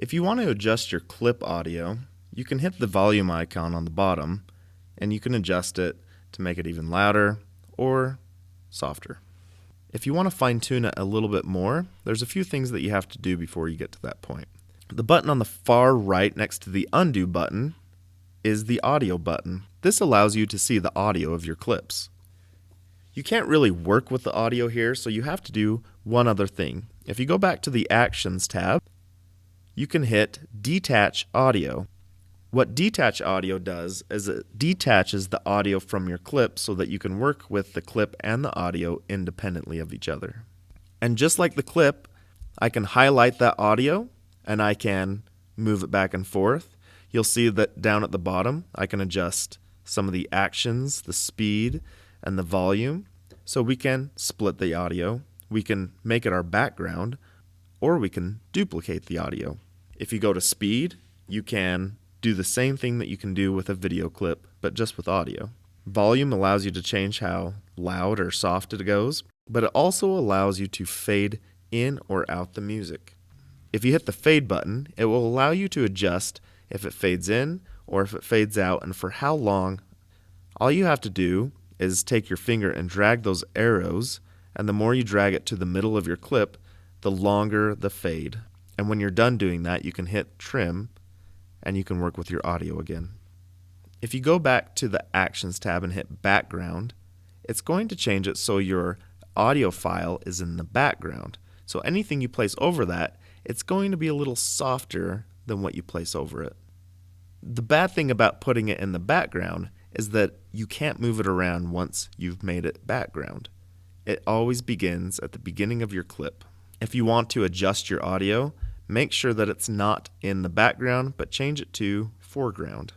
If you want to adjust your clip audio, you can hit the volume icon on the bottom and you can adjust it to make it even louder or softer. If you want to fine-tune it a little bit more, there's a few things that you have to do before you get to that point. The button on the far right next to the undo button is the audio button. This allows you to see the audio of your clips. You can't really work with the audio here, so you have to do one other thing. If you go back to the Actions tab, you can hit Detach Audio. What Detach Audio does is it detaches the audio from your clip so that you can work with the clip and the audio independently of each other. And just like the clip, I can highlight that audio and I can move it back and forth. You'll see that down at the bottom, I can adjust some of the actions, the speed, and the volume. So we can split the audio, we can make it our background, or we can duplicate the audio. If you go to speed, you can do the same thing that you can do with a video clip, but just with audio. Volume allows you to change how loud or soft it goes, but it also allows you to fade in or out the music. If you hit the fade button, it will allow you to adjust if it fades in or if it fades out and for how long. All you have to do is take your finger and drag those arrows, and the more you drag it to the middle of your clip, the longer the fade. And when you're done doing that, you can hit trim and you can work with your audio again. If you go back to the Actions tab and hit Background, it's going to change it so your audio file is in the background. So anything you place over that, it's going to be a little softer than what you place over it. The bad thing about putting it in the background is that you can't move it around once you've made it background. It always begins at the beginning of your clip. If you want to adjust your audio, make sure that it's not in the background, but change it to foreground.